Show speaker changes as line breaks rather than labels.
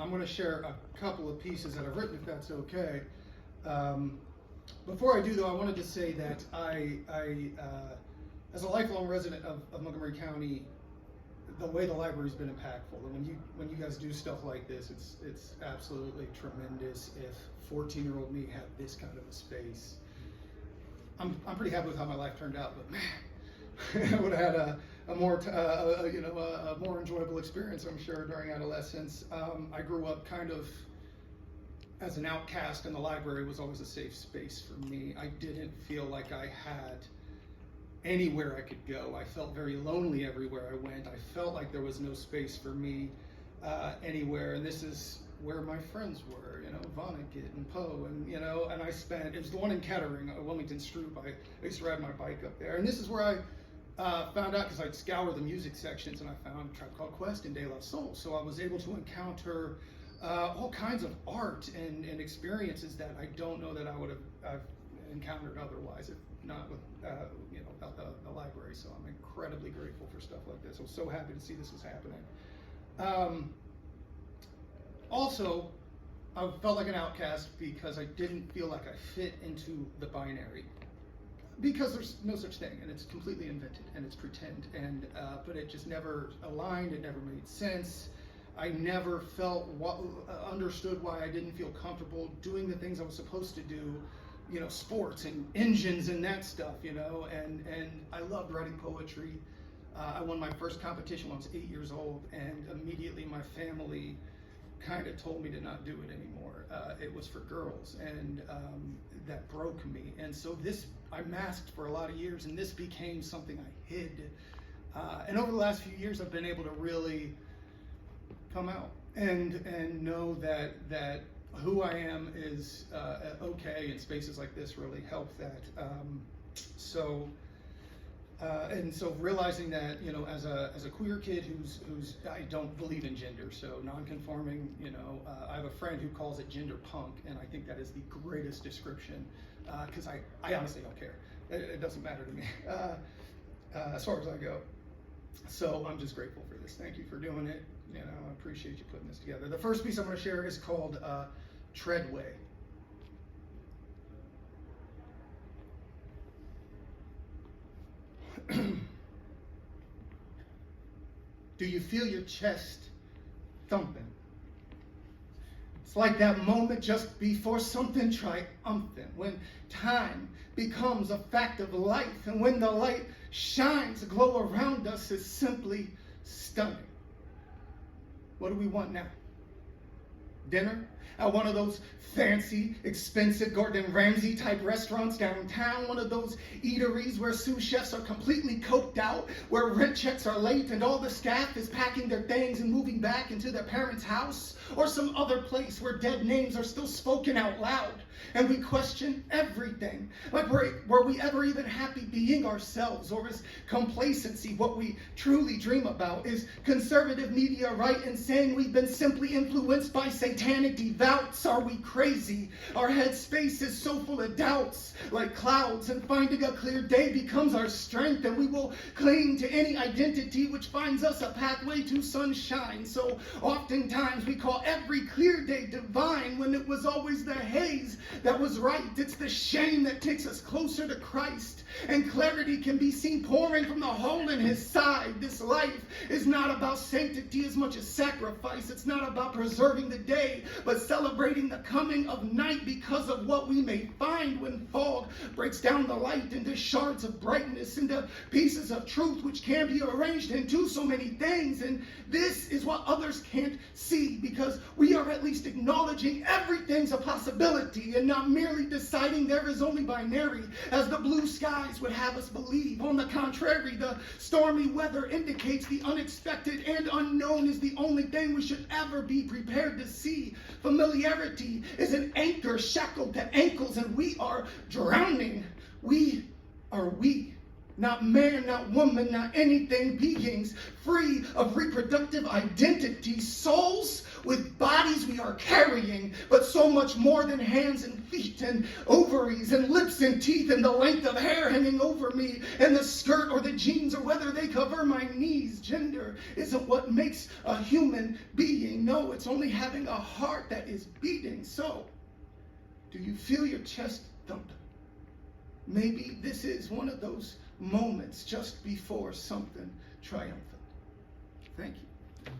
I'm going to share a couple of pieces that I've written, if that's okay. Before I do, though, I wanted to say that I as a lifelong resident of Montgomery County, the way the library's been impactful, and when you guys do stuff like this, it's absolutely tremendous. If 14-year-old me had this kind of a space, I'm pretty happy with how my life turned out. But man, I would have had a more enjoyable experience, I'm sure, during adolescence. I grew up kind of as an outcast, and the library was always a safe space for me. I didn't feel like I had anywhere I could go. I felt very lonely everywhere I went. I felt like there was no space for me anywhere, and this is where my friends were, Vonnegut and Poe, and and it was the one in Kettering, Wilmington Stroop. I used to ride my bike up there, and this is where I found out, because I'd scour the music sections, and I found a Tribe Called Quest and De La Soul. So I was able to encounter all kinds of art and experiences that I don't know that I would have encountered otherwise, if not with without the library. So I'm incredibly grateful for stuff like this. I was so happy to see this was happening. Also, I felt like an outcast because I didn't feel like I fit into the binary. Because there's no such thing, and it's completely invented, and it's pretend, and but it just never aligned. It never made sense. I never understood why I didn't feel comfortable doing the things I was supposed to do, sports and engines and that stuff, and I loved writing poetry. I won my first competition when I was 8 years old, and immediately my family kind of told me to not do it anymore. It was for girls, and that broke me. And so I masked for a lot of years, and this became something I hid. And over the last few years, I've been able to really come out and know that who I am is okay, and spaces like this really help that. So realizing that, as a queer kid who's I don't believe in gender, so non-conforming, I have a friend who calls it gender punk, and I think that is the greatest description, because I honestly don't care. It doesn't matter to me as far as I go. So I'm just grateful for this. Thank you for doing it. I appreciate you putting this together. The first piece I'm going to share is called Treadway. Do you feel your chest thumping? It's like that moment just before something triumphant, when time becomes a fact of life, and when the light shines, the glow around us is simply stunning. What do we want now? Dinner at one of those fancy, expensive Gordon Ramsay type restaurants downtown, one of those eateries where sous chefs are completely coked out, where rent checks are late and all the staff is packing their things and moving back into their parents' house, or some other place where dead names are still spoken out loud and we question everything. Like, were we ever even happy being ourselves, or is complacency what we truly dream about? Is conservative media right in saying we've been simply influenced by satanic devoutes? Are we crazy? Our headspace is so full of doubts, like clouds, and finding a clear day becomes our strength, and we will cling to any identity which finds us a pathway to sunshine. So oftentimes we call every clear day divine, when it was always the haze that was right. It's the shame that takes us closer to Christ, and clarity can be seen pouring from the hole in his side. This life is not about sanctity as much as sacrifice. It's not about preserving the day, but celebrating the coming of night, because of what we may find when fog breaks down the light into shards of brightness, into pieces of truth which can be arranged into so many things. And this is what others can't see, because we are at least acknowledging everything's a possibility, and not merely deciding there is only binary, as the blue skies would have us believe. On the contrary, the stormy weather indicates the unexpected and unknown is the only thing we should ever be prepared to see. Familiarity is an anchor shackled to ankles, and we are drowning. We are we. Not man, not woman, not anything, beings free of reproductive identity, souls with bodies we are whatever, carrying, but so much more than hands and feet and ovaries and lips and teeth and the length of hair hanging over me and the skirt or the jeans or whether they cover my knees. Gender isn't what makes a human being. No, it's only having a heart that is beating. So, do you feel your chest thumping? Maybe this is one of those moments just before something triumphant. Thank you.